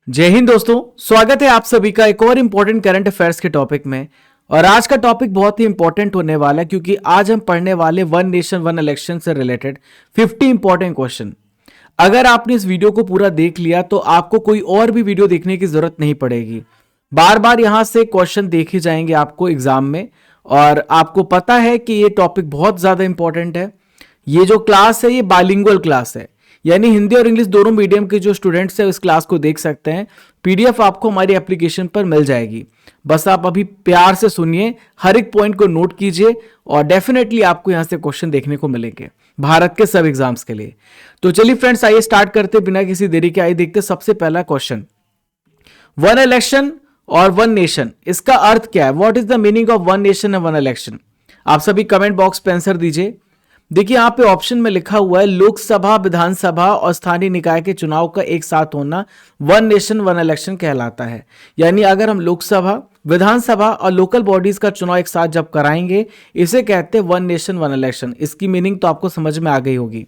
जय हिंद दोस्तों, स्वागत है आप सभी का एक और इंपॉर्टेंट करंट अफेयर्स के टॉपिक में। और आज का टॉपिक बहुत ही इंपॉर्टेंट होने वाला है क्योंकि आज हम पढ़ने वाले वन नेशन वन इलेक्शन से रिलेटेड 50 इंपॉर्टेंट क्वेश्चन। अगर आपने इस वीडियो को पूरा देख लिया तो आपको कोई और भी वीडियो देखने की जरूरत नहीं पड़ेगी। बार बार यहां से क्वेश्चन देखे जाएंगे आपको एग्जाम में, और आपको पता है कि ये टॉपिक बहुत ज्यादा इंपॉर्टेंट है। ये जो क्लास है ये बाइलिंगुअल क्लास है, यानी हिंदी और इंग्लिश दोनों मीडियम के जो स्टूडेंट्स हैं इस क्लास को देख सकते हैं। पीडीएफ आपको हमारी एप्लीकेशन पर मिल जाएगी। बस आप अभी प्यार से सुनिए, हर एक पॉइंट को नोट कीजिए और डेफिनेटली आपको यहां से क्वेश्चन देखने को मिलेंगे भारत के सब एग्जाम्स के लिए। तो चलिए फ्रेंड्स, आइए स्टार्ट करते बिना किसी देरी के। आइए देखते सबसे पहला क्वेश्चन, वन इलेक्शन और वन नेशन, इसका अर्थ क्या है? What is the meaning of one nation and one election? आप सभी कमेंट बॉक्स पे आंसर दीजिए। देखिए यहां पे ऑप्शन में लिखा हुआ है लोकसभा, विधानसभा और स्थानीय निकाय के चुनाव का एक साथ होना वन नेशन वन इलेक्शन कहलाता है। यानी अगर हम लोकसभा, विधानसभा और लोकल बॉडीज का चुनाव एक साथ जब कराएंगे, इसे कहते हैं वन नेशन वन इलेक्शन। इसकी मीनिंग तो आपको समझ में आ गई होगी।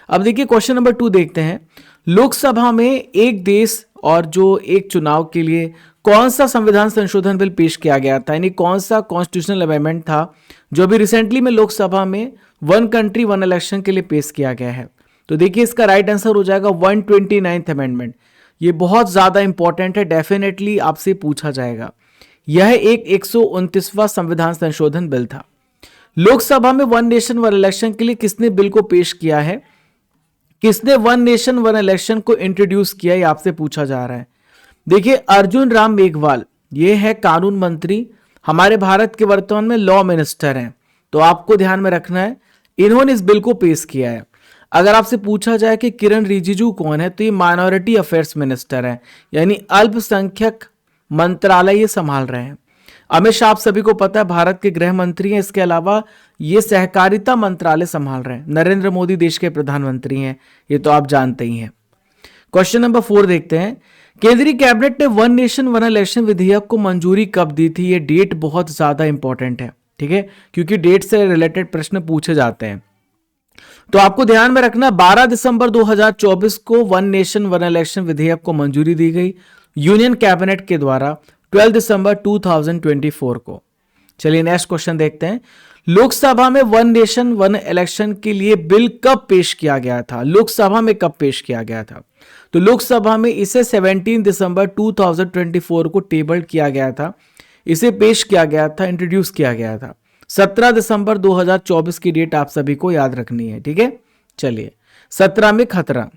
अब देखिए क्वेश्चन नंबर 2 देखते हैं। लोकसभा में एक देश और जो एक चुनाव के लिए कौन सा संविधान संशोधन बिल पेश किया गया था, यानी कौन सा कॉन्स्टिट्यूशनल अमेंडमेंट था जो अभी रिसेंटली में लोकसभा में वन कंट्री वन इलेक्शन के लिए पेश किया गया है? तो देखिए इसका राइट आंसर हो जाएगा 129th अमेंडमेंट। ये बहुत ज्यादा इंपॉर्टेंट है, डेफिनेटली आपसे पूछा जाएगा। यह एक 129वां संविधान संशोधन बिल था। लोकसभा में वन नेशन वन इलेक्शन के लिए किसने बिल को पेश किया है, किसने वन नेशन वन इलेक्शन को इंट्रोड्यूस किया, ये आपसे पूछा जा रहा है। देखिए अर्जुन राम मेघवाल, ये है कानून मंत्री, हमारे भारत के वर्तमान में लॉ मिनिस्टर हैं। तो आपको ध्यान में रखना है, इन्होंने इस बिल को पेश किया है। अगर आपसे पूछा जाए कि किरण रिजिजू कौन है, तो ये माइनॉरिटी अफेयर्स मिनिस्टर हैं, यानी अल्पसंख्यक मंत्रालय ये संभाल रहे हैं। अमित शाह आप सभी को पता है भारत के गृह मंत्री हैं, इसके अलावा ये सहकारिता मंत्रालय संभाल रहे हैं। नरेंद्र मोदी देश के प्रधानमंत्री हैं, ये तो आप जानते ही हैं। क्वेश्चन नंबर 4 देखते हैं। केंद्रीय कैबिनेट ने वन नेशन वन इलेक्शन विधेयक को मंजूरी कब दी थी? ये डेट बहुत ज्यादा इंपॉर्टेंट है, ठीक है, क्योंकि डेट से रिलेटेड प्रश्न पूछे जाते हैं। तो आपको ध्यान में रखना 12 दिसंबर 2024 को वन नेशन वन इलेक्शन विधेयक को मंजूरी दी गई यूनियन कैबिनेट के द्वारा 12 दिसंबर 2024 को। चलिए नेक्स्ट क्वेश्चन देखते हैं। लोकसभा में वन नेशन वन इलेक्शन के लिए बिल कब पेश किया गया था? लोकसभा में कब पेश किया गया था? तो लोकसभा में इसे 17 दिसंबर 2024 को टेबल किया गया था, इसे पेश किया गया था, इंट्रोड्यूस किया गया था। 17 दिसंबर 2024 की डेट आप सभी को याद रखनी है, ठीक है। चलिए 17 में खतरा।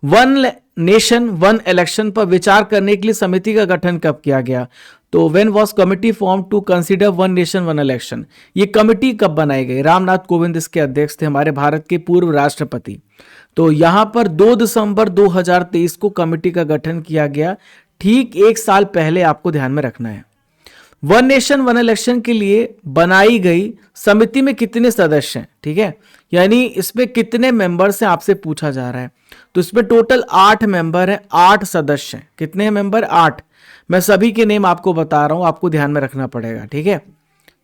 वन नेशन वन इलेक्शन पर विचार करने के लिए समिति का गठन कब किया गया? तो when was committee form to consider one nation one election? ये कमिटी कब बनाई गई? रामनाथ कोविंद इसके अध्यक्ष थे, हमारे भारत के पूर्व राष्ट्रपति। तो यहां पर 2 दिसंबर 2023 को कमिटी का गठन किया गया, ठीक एक साल पहले, आपको ध्यान में रखना है। वन नेशन वन इलेक्शन के लिए बनाई गई समिति में कितने सदस्य हैं, ठीक है, यानी इसमें कितने मेंबर्स हैं आपसे पूछा जा रहा है। तो इसमें टोटल 8 मेंबर हैं, 8 सदस्य हैं। कितने मेंबर? 8। मैं सभी के नेम आपको बता रहा हूं, आपको ध्यान में रखना पड़ेगा, ठीक है।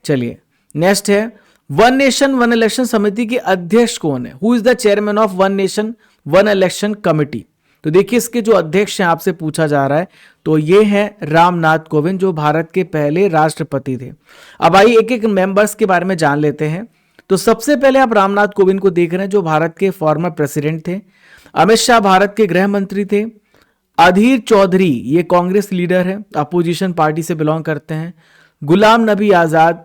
चलिए नेक्स्ट है, वन नेशन वन इलेक्शन समिति के अध्यक्ष कौन है? Who is the chairman of one nation one election committee? तो देखिए इसके जो अध्यक्ष हैं आपसे पूछा जा रहा है, तो ये है रामनाथ कोविंद, जो भारत के पहले राष्ट्रपति थे। अब आइए एक एक मेंबर्स के बारे में जान लेते हैं। तो सबसे पहले आप रामनाथ कोविंद को देख रहे हैं, जो भारत के फॉर्मर प्रेसिडेंट थे। अमित शाह भारत के गृह मंत्री थे। अधीर चौधरी ये कांग्रेस लीडर है, अपोजिशन पार्टी से बिलोंग करते हैं। गुलाम नबी आजाद,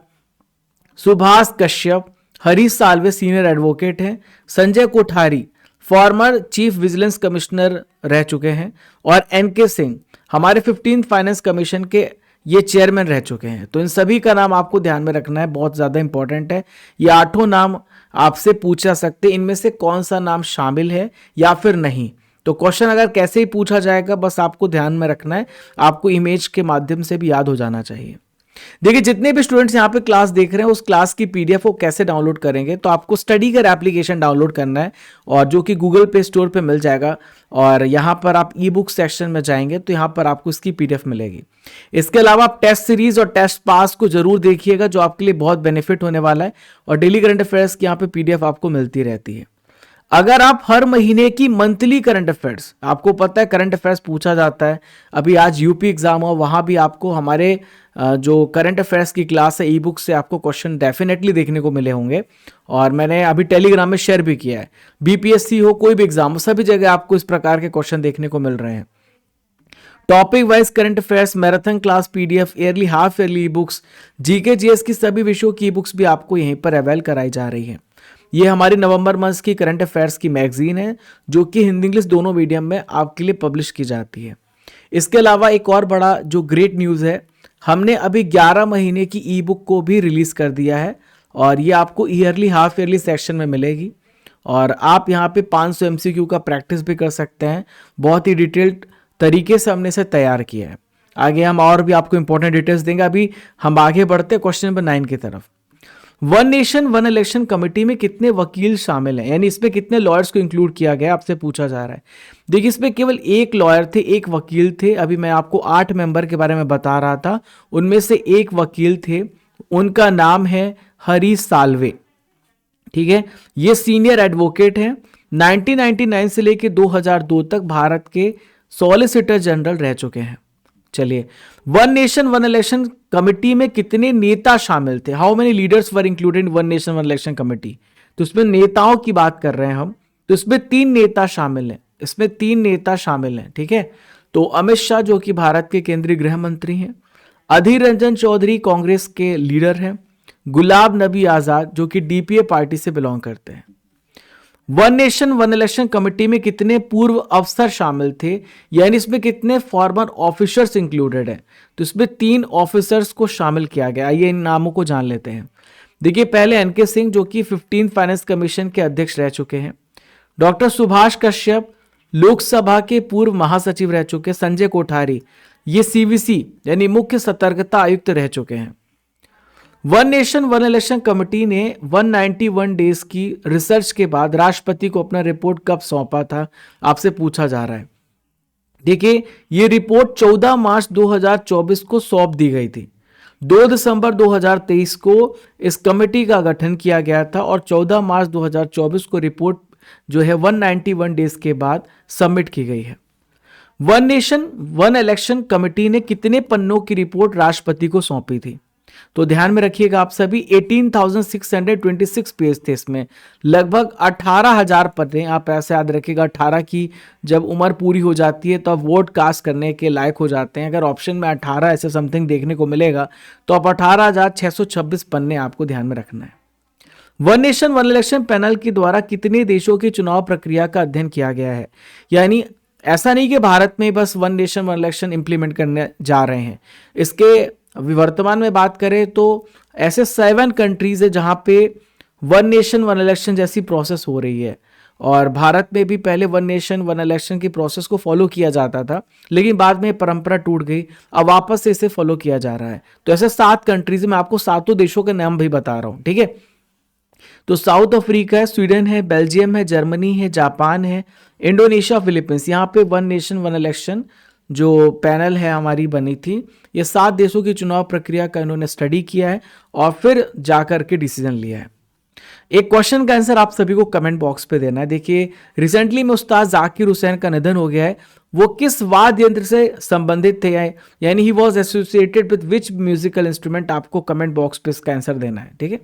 सुभाष कश्यप, हरीश साल्वे सीनियर एडवोकेट हैं। Sanjay Kothari former chief vigilance commissioner रह चुके हैं। और एनके सिंह हमारे 15th फाइनेंस कमीशन के ये चेयरमैन रह चुके हैं। तो इन सभी का नाम आपको ध्यान में रखना है, बहुत ज्यादा इंपॉर्टेंट है। ये 8 नाम आपसे पूछा सकते हैं, इनमें से कौन सा नाम शामिल है या फिर नहीं। तो क्वेश्चन अगर कैसे ही पूछा जाएगा, बस आपको ध्यान में रखना है, आपको इमेज के माध्यम से भी याद हो जाना चाहिए। देखिए जितने भी स्टूडेंट्स यहाँ पे क्लास देख रहे हैं, उस क्लास की पीडीएफ को कैसे डाउनलोड करेंगे? तो आपको स्टडी कर एप्लीकेशन डाउनलोड करना है, और जो कि गूगल पे स्टोर पे मिल जाएगा। और यहाँ पर आप ई बुक सेक्शन में जाएंगे तो यहाँ पर आपको इसकी पीडीएफ मिलेगी। इसके अलावा आप टेस्ट सीरीज और टेस्ट पास को जरूर देखिएगा, जो आपके लिए बहुत बेनिफिट होने वाला है। और डेली करंट अफेयर्स की यहाँ पे पीडीएफ आपको मिलती रहती है। अगर आप हर महीने की मंथली करंट अफेयर्स, आपको पता है करंट अफेयर्स पूछा जाता है, अभी आज यूपी एग्जाम हो, वहां भी आपको हमारे जो करंट अफेयर्स की क्लास है ई बुक से आपको क्वेश्चन डेफिनेटली देखने को मिले होंगे, और मैंने अभी टेलीग्राम में शेयर भी किया है। बीपीएससी हो, कोई भी एग्जाम हो, सभी जगह आपको इस प्रकार के क्वेश्चन देखने को मिल रहे हैं। Topic wise current affairs, marathon class PDF, yearly, half yearly e books, GK GS की सभी विषयों की ई बुक्स भी आपको यहीं पर अवेल कराई जा रही है। ये हमारी नवंबर मंथ की करंट अफेयर्स की मैगजीन है, जो कि हिंदी इंग्लिश दोनों मीडियम में आपके लिए पब्लिश की जाती है। इसके अलावा एक और बड़ा जो ग्रेट न्यूज़ है, हमने अभी 11 महीने की ई बुक को भी रिलीज कर दिया है, और ये आपको ईयरली, हाफ ईयरली सेक्शन में मिलेगी, और आप यहाँ पे 500 एमसीक्यू का प्रैक्टिस भी कर सकते हैं। बहुत ही डिटेल्ड तरीके से हमने इसे तैयार किया है। आगे हम और भी आपको इंपॉर्टेंट डिटेल्स देंगे। अभी हम आगे बढ़ते हैं क्वेश्चन नंबर 9 की तरफ। One nation one election committee में कितने वकील शामिल हैं, यानी इसमें कितने लॉयर्स को इंक्लूड किया गया, आपसे पूछा जा रहा है। देखिए, इसमें केवल एक लॉयर थे, एक वकील थे। अभी मैं आपको 8 मेंबर के बारे में बता रहा था, उनमें से एक वकील थे, उनका नाम है हरीश साल्वे। ठीक है, ये सीनियर एडवोकेट हैं। 1999 से लेकर 2002 तक भारत के सॉलिसिटर जनरल रह चुके हैं। चलिए, one nation one election committee में कितने नेता शामिल थे, how many leaders were included in one nation one election committee. तो इसमें नेताओं की बात कर रहे हैं हम, तो इसमें 3 नेता शामिल हैं, इसमें 3 नेता शामिल हैं। ठीक है, तो अमित शाह जो कि भारत के केंद्रीय गृह मंत्री हैं, अधीर रंजन चौधरी कांग्रेस के लीडर हैं, गुलाब नबी आजाद जो कि डीपीए पार्टी से बिलोंग करते हैं। One nation one election committee में कितने पूर्व अफसर शामिल थे, यानी इसमें कितने फॉर्मर ऑफिसर्स इंक्लूडेड है। तो इसमें 3 ऑफिसर्स को शामिल किया गया। आइए इन नामों को जान लेते हैं। देखिए, पहले एनके सिंह जो कि 15 फाइनेंस कमीशन के अध्यक्ष रह चुके हैं। डॉक्टर सुभाष कश्यप लोकसभा के पूर्व महासचिव रह चुके। संजय कोठारी ये सीवीसी यानी मुख्य सतर्कता आयुक्त रह चुके हैं। One nation one election committee ने 191 डेज की रिसर्च के बाद राष्ट्रपति को अपना रिपोर्ट कब सौंपा था, आपसे पूछा जा रहा है। देखिए, ये रिपोर्ट 14 मार्च 2024 को सौंप दी गई थी। 2 दिसंबर 2023 को इस कमेटी का गठन किया गया था, और 14 मार्च 2024 को रिपोर्ट जो है 191 डेज के बाद सबमिट की गई है। One nation one election committee ने कितने पन्नों की रिपोर्ट राष्ट्रपति को सौंपी थी, तो ध्यान में रखिएगा आप सभी, 18,626 पेज थे। इसमें लगभग 18,000 पन्ने। आप ऐसे याद रखिएगा, 18 की जब उम्र पूरी हो जाती है तो आप वोट कास्ट करने के लायक हो जाते हैं। अगर ऑप्शन में 18 ऐसे समथिंग देखने को मिलेगा तो आप 18,626 पन्ने आपको ध्यान में रखना है। One nation one election panel के द्वारा कितने देशों की चुनाव प्रक्रिया का अध्ययन किया गया है, यानी ऐसा नहीं कि भारत में बस one nation one election implement करने जा रहे हैं। इसके अभी वर्तमान में बात करें तो ऐसे 7 कंट्रीज है जहां पे वन नेशन वन इलेक्शन जैसी प्रोसेस हो रही है, और भारत में भी पहले वन नेशन वन इलेक्शन की प्रोसेस को फॉलो किया जाता था, लेकिन बाद में परंपरा टूट गई, अब वापस से इसे फॉलो किया जा रहा है। तो ऐसे 7 कंट्रीज, मैं आपको 7 देशों के नाम भी बता रहा हूं। ठीक है, तो साउथ अफ्रीका है, स्वीडन है, बेल्जियम है, जर्मनी है, जापान है, इंडोनेशिया, फिलीपींस। यहाँ पे वन नेशन वन इलेक्शन जो पैनल है हमारी बनी थी, ये 7 देशों की चुनाव प्रक्रिया का इन्होंने स्टडी किया है और फिर जाकर के डिसीजन लिया है। एक क्वेश्चन का आंसर आप सभी को कमेंट बॉक्स पे देना है। देखिए, रिसेंटली में उस्ताद जाकिर हुसैन का निधन हो गया है, वो किस वाद्य यंत्र से संबंधित थे, यानी he was associated with which musical instrument, आपको कमेंट बॉक्स पे इसका आंसर देना है। ठीक है,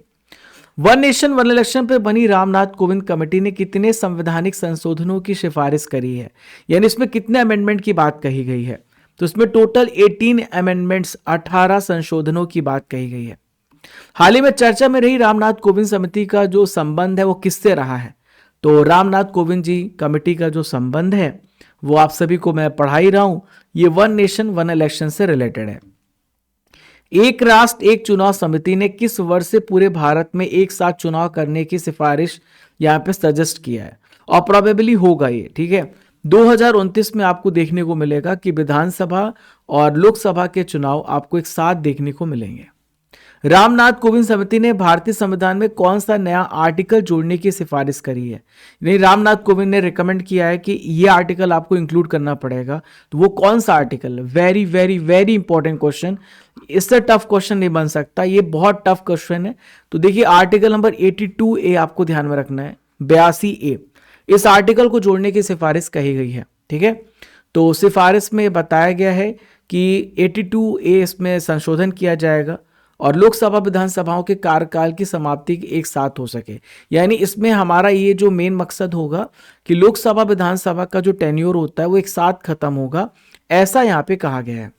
वन नेशन वन इलेक्शन पर बनी रामनाथ कोविंद कमेटी ने कितने संवैधानिक संशोधनों की सिफारिश करी है, यानी इसमें कितने अमेंडमेंट की बात कही गई है। तो इसमें टोटल 18 अमेंडमेंट्स, 18 संशोधनों की बात कही गई है। हाल ही में चर्चा में रही रामनाथ कोविंद समिति का जो संबंध है वो किससे रहा है, तो रामनाथ कोविंद जी कमेटी का जो संबंध है वो आप सभी को मैं पढ़ा ही रहा हूं, ये वन नेशन वन इलेक्शन से रिलेटेड है। एक राष्ट्र एक चुनाव समिति ने किस वर्ष से पूरे भारत में एक साथ चुनाव करने की सिफारिश यहाँ पे सजेस्ट किया है, और प्रोबेबली होगा ये। ठीक है, 2029 में आपको देखने को मिलेगा कि विधानसभा और लोकसभा के चुनाव आपको एक साथ देखने को मिलेंगे। रामनाथ कोविंद समिति ने भारतीय संविधान में कौन सा नया आर्टिकल जोड़ने की सिफारिश करी है, यानी रामनाथ कोविंद ने रिकमेंड किया है कि ये आर्टिकल आपको इंक्लूड करना पड़ेगा, तो वो कौन सा article? Very very very important question, इससे टफ क्वेश्चन नहीं बन सकता, ये बहुत टफ क्वेश्चन है। तो देखिए, आर्टिकल नंबर 82A आपको ध्यान में रखना है, 82A। इस आर्टिकल को जोड़ने की सिफारिश कही गई है। ठीक है, तो सिफारिश में बताया गया है कि 82A इसमें संशोधन किया जाएगा और लोकसभा विधानसभाओं के कार्यकाल की समाप्ति एक साथ हो सके। यानी इसमें हमारा ये जो मेन मकसद होगा कि लोकसभा विधानसभा का जो टेन्योर होता है वो एक साथ खत्म होगा, ऐसा यहाँ पे कहा गया है।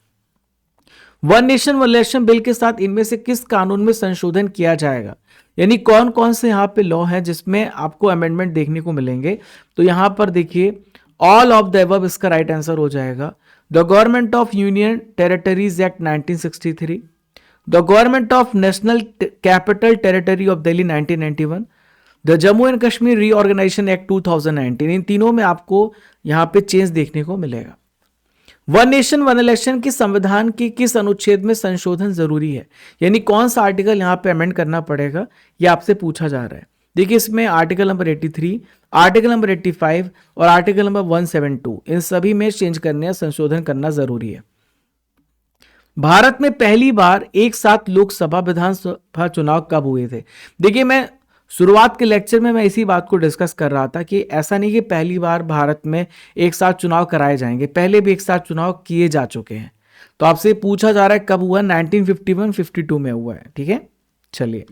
One nation one election bill के साथ इनमें से किस कानून में संशोधन किया जाएगा, यानी कौन कौन से यहाँ पे लॉ हैं जिसमें आपको अमेंडमेंट देखने को मिलेंगे। तो यहाँ पर देखिए ऑल ऑफ द अबव इसका राइट आंसर हो जाएगा। The government of union territories act 1963, the government of national capital territory of Delhi 1991, the Jammu and Kashmir reorganisation act 2019। इन तीनों में आपको यहाँ पे चेंज देखने को मिलेगा। वन नेशन वन इलेक्शन की संविधान की किस अनुच्छेद में संशोधन जरूरी है, यानी कौन सा आर्टिकल यहाँ पे अमेंड करना पड़ेगा, ये आपसे पूछा जा रहा है। देखिए इसमें आर्टिकल नंबर 83, आर्टिकल नंबर 85 और आर्टिकल नंबर 172, इन सभी में चेंज करने या संशोधन करना जरूरी है। भारत में पहली बार एक साथ लोकसभा विधानसभा चुनाव कब हुए थे? देखिए मैं शुरुआत के लेक्चर में मैं इसी बात को डिस्कस कर रहा था कि ऐसा नहीं कि पहली बार भारत में एक साथ चुनाव कराए जाएंगे, पहले भी एक साथ चुनाव किए जा चुके हैं। तो आपसे पूछा जा रहा है कब हुआ, 1951, 52 में हुआ है। ठीक है, चलिए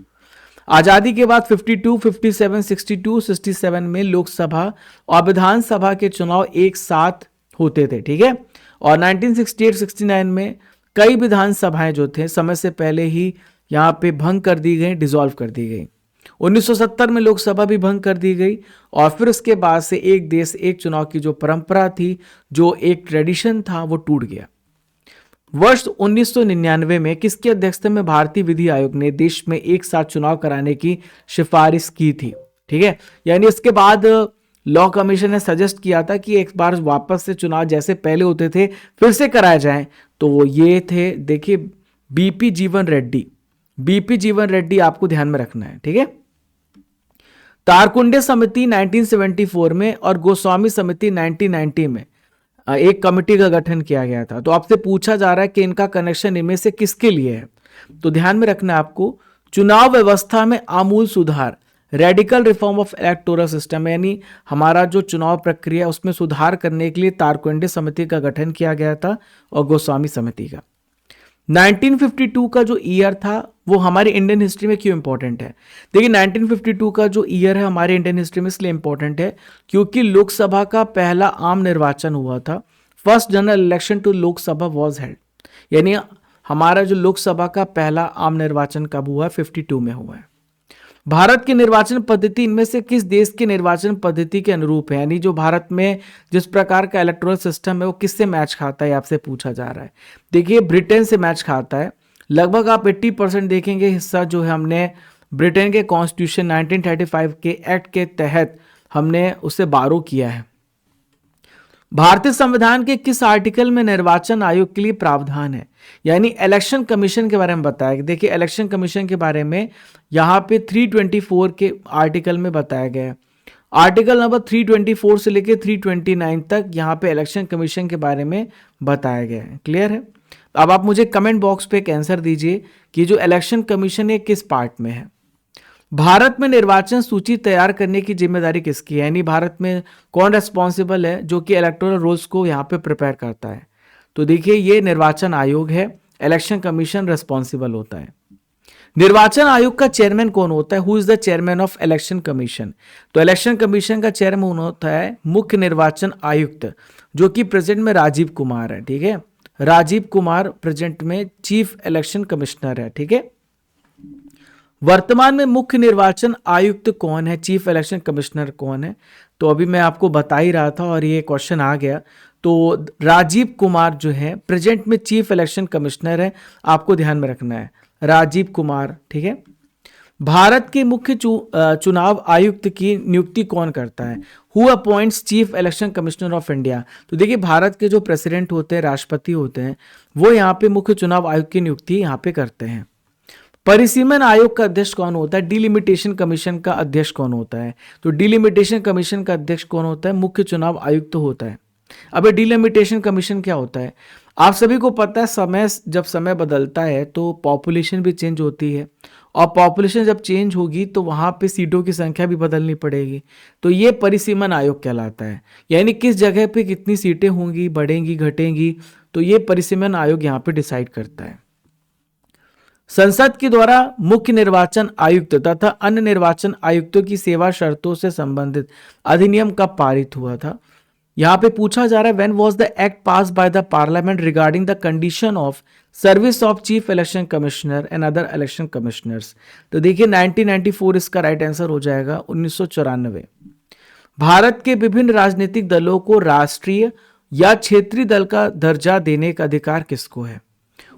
आजादी के बाद 52, 57, 62, 67 में लोकसभा और विधानसभा के चुनाव एक साथ होते थे। ठीक है, और 1968, 69 में कई विधानसभाएं जो थे समय से पहले ही यहाँ पे भंग कर दी गई, डिसॉल्व कर दी गई। 1970 में लोकसभा भी भंग कर दी गई और फिर उसके बाद से एक देश एक चुनाव की जो परंपरा थी, जो एक ट्रेडिशन था, वो टूट गया। वर्ष 1999 में किसकी अध्यक्षता में भारतीय विधि आयोग ने देश में एक साथ चुनाव कराने की सिफारिश की थी? ठीक है, यानी इसके बाद लॉ कमीशन ने सजेस्ट किया था कि एक बार वापस से चुनाव जैसे पहले होते थे फिर से कराए जाएं। तो ये थे, देखिए बीपी जीवन रेड्डी, बीपी जीवन रेड्डी आपको ध्यान में रखना है। ठीक है, तारकुंडे समिति 1974 में और गोस्वामी समिति 1990 में एक कमेटी का गठन किया गया था। तो आपसे पूछा जा रहा है कि इनका कनेक्शन इनमें से किसके लिए है? तो ध्यान में रखना है आपको, चुनाव व्यवस्था में आमूल सुधार, radical reform of electoral system, यानी हमारा जो चुनाव प्रक्रिया उसमें सुधार करने के लिए तारकुंडे समिति का गठन किया गया था और गोस्वामी समिति का। 1952 का जो ईयर था वो हमारी इंडियन हिस्ट्री में क्यों इंपॉर्टेंट है? देखिए 1952 का जो ईयर है हमारे इंडियन हिस्ट्री में इसलिए इंपॉर्टेंट है क्योंकि लोकसभा का पहला आम निर्वाचन हुआ था। First general election to Lok Sabha was held, यानी हमारा जो लोकसभा का पहला आम निर्वाचन कब हुआ है? 52 में हुआ है। भारत की निर्वाचन पद्धति इनमें से किस देश की निर्वाचन पद्धति के अनुरूप है, यानी जो भारत में जिस प्रकार का इलेक्टोरल सिस्टम है वो किससे मैच खाता है, आपसे पूछा जा रहा है। देखिए ब्रिटेन से मैच खाता है, लगभग आप 80% देखेंगे हिस्सा जो है हमने ब्रिटेन के कॉन्स्टिट्यूशन 1935 के एक्ट के तहत हमने उसे बारो किया है। भारतीय संविधान के किस आर्टिकल में निर्वाचन आयोग के लिए प्रावधान है, यानी इलेक्शन कमीशन के बारे में बताया। देखिए इलेक्शन कमीशन के बारे में यहाँ पे 324 के आर्टिकल में बताया गया है। आर्टिकल नंबर 324 से लेकर 329 तक यहाँ पे इलेक्शन कमीशन के बारे में बताया गया है। क्लियर है? अब आप मुझे कमेंट बॉक्स पे एक आंसर दीजिए कि जो इलेक्शन कमीशन है किस पार्ट में है। भारत में निर्वाचन सूची तैयार करने की जिम्मेदारी किसकी है, यानी भारत में कौन रेस्पॉन्सिबल है जो कि इलेक्टोरल रोल्स को यहाँ पे प्रिपेयर करता है? तो देखिए ये निर्वाचन आयोग है, इलेक्शन कमीशन रेस्पॉन्सिबल होता है। निर्वाचन आयोग का चेयरमैन कौन होता है? Who is the chairman of election commission? तो इलेक्शन कमीशन का चेयरमैन होता है मुख्य निर्वाचन आयुक्त, जो कि प्रेजेंट में राजीव कुमार है। ठीक है, राजीव कुमार प्रेजेंट में चीफ इलेक्शन कमिश्नर है। ठीक है, वर्तमान में मुख्य निर्वाचन आयुक्त कौन है, चीफ इलेक्शन कमिश्नर कौन है? तो अभी मैं आपको बता ही रहा था और ये क्वेश्चन आ गया। तो राजीव कुमार जो है प्रेजेंट में चीफ इलेक्शन कमिश्नर है, आपको ध्यान में रखना है राजीव कुमार। ठीक है, भारत के मुख्य चुनाव आयुक्त की नियुक्ति कौन करता है? Who appoints chief election commissioner of India? तो देखिए भारत के जो प्रेसिडेंट होते हैं, राष्ट्रपति होते हैं, वो यहाँ पे मुख्य चुनाव आयुक्त की नियुक्ति यहाँ पे करते हैं। परिसीमन आयोग का अध्यक्ष कौन होता है? डिलिमिटेशन कमीशन का अध्यक्ष कौन होता है? तो डिलिमिटेशन कमीशन का अध्यक्ष कौन होता है? मुख्य चुनाव आयुक्त होता है। अब डिलिमिटेशन कमीशन क्या होता है? आप सभी को पता है जब समय बदलता है तो पॉपुलेशन भी चेंज होती है, और पॉपुलेशन जब चेंज होगी तो वहाँ पे सीटों की संख्या भी बदलनी पड़ेगी। तो ये परिसीमन आयोग कहलाता है, यानी किस जगह पे कितनी सीटें होंगी, बढ़ेंगी घटेंगी, तो ये परिसीमन आयोग यहाँ पे डिसाइड करता है। संसद के द्वारा मुख्य निर्वाचन आयुक्त तथा अन्य निर्वाचन आयुक्तों की सेवा शर्तों से संबंधित अधिनियम कब पारित हुआ था? यहां पे पूछा जा रहा है, when was the act pass by the parliament regarding the condition of service of chief election commissioner and other election commissioners. तो देखिए 1994 इसका राइट आंसर हो जाएगा, 1994। भारत के विभिन्न राजनीतिक दलों को राष्ट्रीय या क्षेत्रीय दल का दर्जा देने का अधिकार किसको है?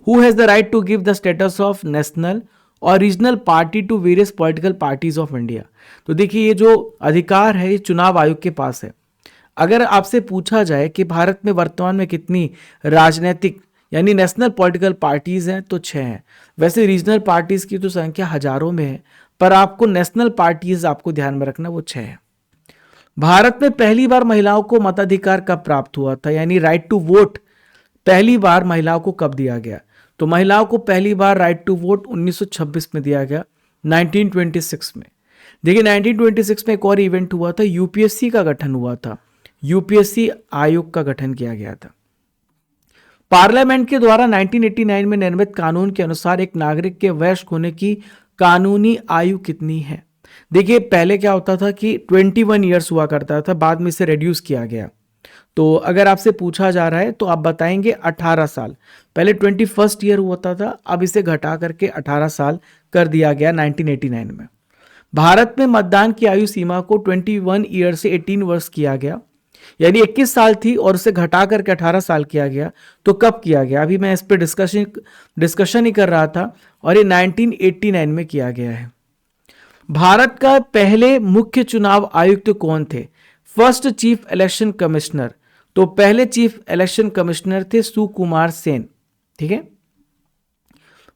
Who has the right to give the status of national और regional party to various political parties of India? तो देखिए ये जो अधिकार है ये चुनाव आयोग के पास है। अगर आपसे पूछा जाए कि भारत में वर्तमान में कितनी राजनीतिक यानी नेशनल पॉलिटिकल पार्टीज हैं, तो 6 हैं। वैसे रीजनल पार्टीज की तो संख्या हजारों में है, पर आपको नेशनल पार्टीज आपको ध्यान में रखना, वो 6 है। भारत में पहली बार महिलाओं को मताधिकार कब प्राप्त हुआ था, यानी राइट टू वोट पहली बार महिलाओं को कब दिया गया? तो महिलाओं को पहली बार राइट टू वोट 1926 में दिया गया, 1926 में। देखिए 1926 में एक और इवेंट हुआ था, यूपीएससी का गठन हुआ था, यूपीएससी आयोग का गठन किया गया था। पार्लियामेंट के द्वारा 1989 में निर्मित कानून के अनुसार एक नागरिक के वयस्क होने की कानूनी आयु कितनी है? देखिए पहले क्या होता था कि 21 ईयर्स हुआ करता था, बाद में इसे रिड्यूस किया गया। तो अगर आपसे पूछा जा रहा है तो आप बताएंगे 18 साल। पहले 21st ईयर होता था, अब इसे घटा करके 18 साल कर दिया गया 1989 में। भारत में मतदान की आयु सीमा को 21 ईयर से 18 वर्ष किया गया, यानी 21 साल थी और उसे घटा करके 18 साल किया गया। तो कब किया गया? अभी मैं इस पर डिस्कशन ही कर रहा था, और ये 1989 में किया गया है। भारत का पहले मुख्य चुनाव आयुक्त कौन थे? First chief election commissioner. तो पहले चीफ इलेक्शन कमिश्नर थे सुकुमार सेन। ठीक है।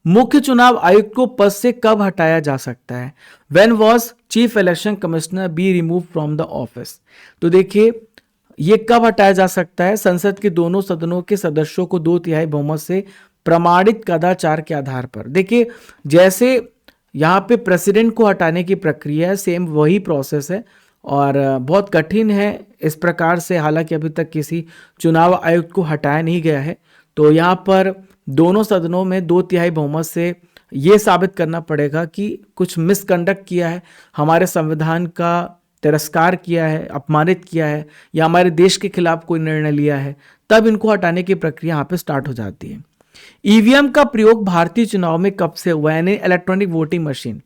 मुख्य चुनाव आयुक्त को पद से कब हटाया जा सकता है? When was chief election commissioner be remove from the office. तो देखिए ये कब हटाया जा सकता है? संसद के दोनों सदनों के सदस्यों को 2/3 बहुमत से प्रमाणित कदाचार के आधार पर। देखिए जैसे यहां पे प्रेसिडेंट को हटाने की प्रक्रिया है, सेम वही प्रोसेस है, और बहुत कठिन है इस प्रकार से। हालांकि अभी तक किसी चुनाव आयुक्त को हटाया नहीं गया है। तो यहाँ पर दोनों सदनों में 2/3 बहुमत से ये साबित करना पड़ेगा कि कुछ मिसकंडक्ट किया है, हमारे संविधान का तिरस्कार किया है, अपमानित किया है, या हमारे देश के खिलाफ कोई निर्णय लिया है, तब इनको हटाने की प्रक्रिया यहाँ पे स्टार्ट हो जाती है। ईवीएम का प्रयोग भारतीय चुनाव में कब से हुआ, यानी electronic voting machine?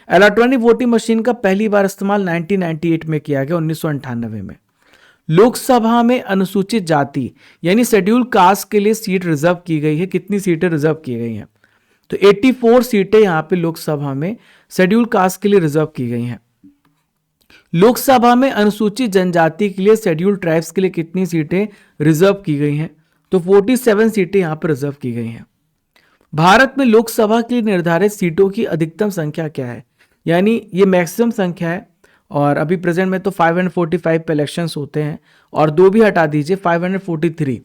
Electronic voting machine का पहली बार इस्तेमाल 1998 में किया गया, 1998 में। लोकसभा में अनुसूचित जाति यानी शेड्यूल कास्ट के लिए सीट रिजर्व की गई है। कितनी सीटें रिजर्व की गई हैं? तो 84 सीटें यहां पे लोकसभा में शेड्यूल कास्ट के लिए रिजर्व की गई हैं। लोकसभा में अनुसूचित जनजाति के लिए शेड्यूल ट्राइब्स के लिए कितनी सीटें रिजर्व की गई हैं? तो 47 सीटें यहां पर रिजर्व की गई हैं। भारत में लोकसभा के लिए निर्धारित सीटों की अधिकतम संख्या क्या है, यानी ये मैक्सिमम संख्या है, और अभी प्रेजेंट में तो 545 पे इलेक्शंस होते हैं, और 2 भी हटा दीजिए 543,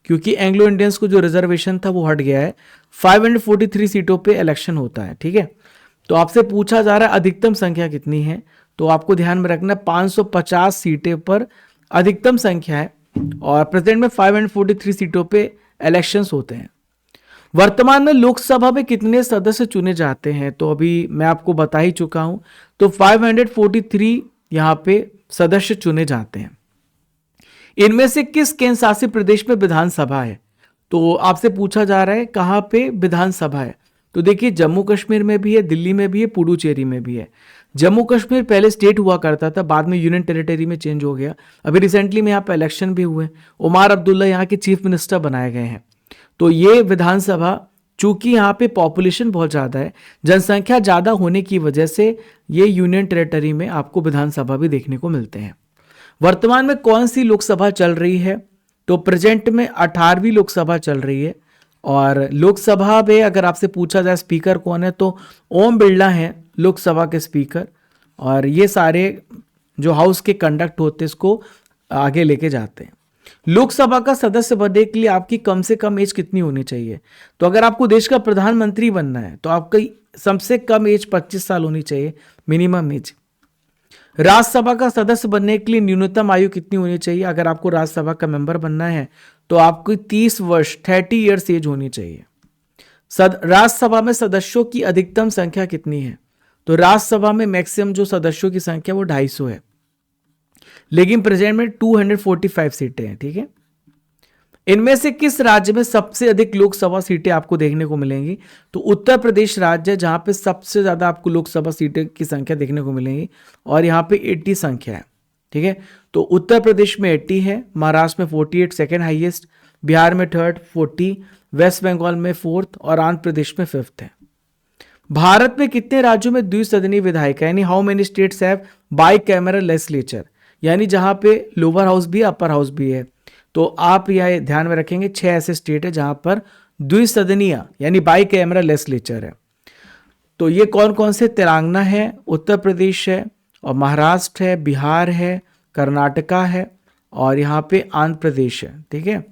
क्योंकि एंग्लो इंडियंस को जो रिजर्वेशन था वो हट गया है। 543 सीटों पे इलेक्शन होता है। ठीक है। तो आपसे पूछा जा रहा है अधिकतम संख्या कितनी है, तो आपको ध्यान में रखना 550 सीटें पर अधिकतम संख्या है, और प्रेजेंट में 543 सीटों पे इलेक्शंस होते हैं। वर्तमान में लोकसभा में कितने सदस्य चुने जाते हैं? तो अभी मैं आपको बता ही चुका हूं, तो 543 यहां पे सदस्य चुने जाते हैं। इनमें से किस केंद्र शासित प्रदेश में विधानसभा है? तो आपसे पूछा जा रहा है कहां पे विधानसभा है। तो देखिए जम्मू कश्मीर में भी है, दिल्ली में भी है, पुडुचेरी में भी है। जम्मू कश्मीर पहले स्टेट हुआ करता था, बाद में यूनियन टेरिटरी में चेंज हो गया। अभी रिसेंटली में यहाँ पे इलेक्शन भी हुए, उमर अब्दुल्ला यहाँ के चीफ मिनिस्टर बनाए गए हैं। तो ये विधानसभा, चूंकि यहाँ पे पॉपुलेशन बहुत ज़्यादा है, जनसंख्या ज़्यादा होने की वजह से ये यूनियन टेरिटरी में आपको विधानसभा भी देखने को मिलते हैं। वर्तमान में कौन सी लोकसभा चल रही है? तो प्रेजेंट में 18वीं लोकसभा चल रही है। और लोकसभा में अगर आपसे पूछा जाए स्पीकर कौन है, तो ओम बिरला हैं लोकसभा के स्पीकर, और ये सारे जो हाउस के कंडक्ट होते हैं इसको आगे लेके जाते हैं। लोकसभा का सदस्य बनने के लिए आपकी कम से कम एज कितनी होनी चाहिए? तो अगर आपको देश का प्रधानमंत्री बनना है तो आपकी सबसे कम एज 25 साल होनी चाहिए, मिनिमम एज। राज्यसभा का सदस्य बनने के लिए न्यूनतम आयु कितनी होनी चाहिए? अगर आपको राज्यसभा का मेंबर बनना है तो आपको 30 वर्ष 30 ईयर्स एज होनी चाहिए। राज्यसभा में सदस्यों की अधिकतम संख्या कितनी है? तो राज्यसभा में मैक्सिमम जो सदस्यों की संख्या वो 250 है, लेकिन प्रेजेंट में 245 सीटें हैं। ठीक है, इनमें से किस राज्य में सबसे अधिक लोकसभा सीटें आपको देखने को मिलेंगी? तो उत्तर प्रदेश राज्य है जहां पे सबसे ज्यादा आपको लोकसभा सीटें की संख्या देखने को मिलेंगी और यहां पे 80 संख्या है। ठीक है, तो उत्तर प्रदेश में 80 है, महाराष्ट्र में 48 सेकेंड हाईएस्ट, बिहार में थर्ड 40, वेस्ट बंगाल में फोर्थ और आंध्र प्रदेश में फिफ्थ है। भारत में कितने राज्यों में द्विसदनीय विधायिका यानी how many states have by cameral legislature, यानी जहां पे लोअर हाउस भी अपर हाउस भी है। तो आप यह ध्यान में रखेंगे 6 ऐसे स्टेट है जहां पर द्विसदनीय यानी बाई कैमरल लेजिस्लेचर है। तो ये कौन कौन से? तेलंगाना है, उत्तर प्रदेश है और महाराष्ट्र है, बिहार है, कर्नाटका है और यहाँ पे आंध्र प्रदेश है। ठीक है,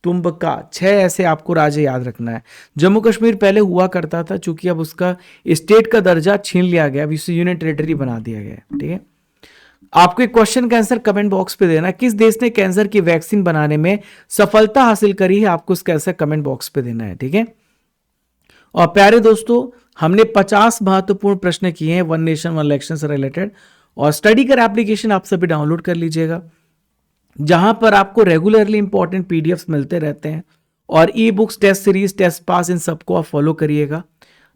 तुम्बका 6 ऐसे आपको राज्य याद रखना है। जम्मू कश्मीर पहले हुआ करता था, चूंकि अब उसका स्टेट का दर्जा छीन लिया गया, अब इसे यूनियन टेरिटरी बना दिया गया। ठीक है, आपको एक क्वेश्चन का आंसर कमेंट बॉक्स पे देना, किस देश ने कैंसर की वैक्सीन बनाने में सफलता हासिल करी है, आपको उसका आंसर कमेंट बॉक्स पे देना है। ठीक है, और प्यारे दोस्तों, हमने 50 महत्वपूर्ण प्रश्न किए हैं वन नेशन वन इलेक्शन से रिलेटेड, और स्टडी कर एप्लीकेशन आप सभी डाउनलोड कर लीजिएगा, जहां पर आपको रेगुलरली इंपॉर्टेंट पीडीएफ्स मिलते रहते हैं और e books, test series, test pass, इन सबको आप फॉलो करिएगा।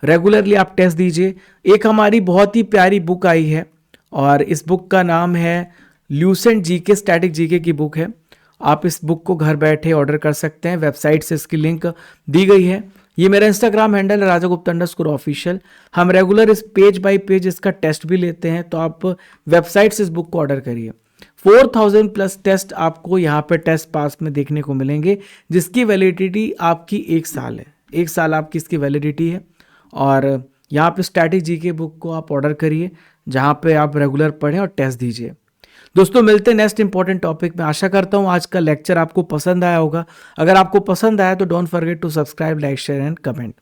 रेगुलरली आप टेस्ट दीजिए। एक हमारी बहुत ही प्यारी बुक आई है और इस बुक का नाम है ल्यूसेंट जीके, स्टैटिक जीके की बुक है। आप इस बुक को घर बैठे ऑर्डर कर सकते हैं, वेबसाइट से इसकी लिंक दी गई है। ये मेरा इंस्टाग्राम हैंडल है rajagupt_official। हम रेगुलर इस पेज बाय पेज इसका टेस्ट भी लेते हैं, तो आप वेबसाइट से इस बुक को ऑर्डर करिए। 4000 प्लस टेस्ट आपको यहाँ पे टेस्ट पास में देखने को मिलेंगे, जिसकी वैलिडिटी आपकी 1 साल है। 1 साल आपकी इसकी वैलिडिटी है और यहाँ पे स्टैटिक जीके बुक को आप ऑर्डर करिए, जहाँ पे आप रेगुलर पढ़ें और टेस्ट दीजिए। दोस्तों, मिलते हैं नेक्स्ट इंपॉर्टेंट टॉपिक में। आशा करता हूँ आज का लेक्चर आपको पसंद आया होगा। अगर आपको पसंद आया तो don't forget to subscribe, like, share and comment.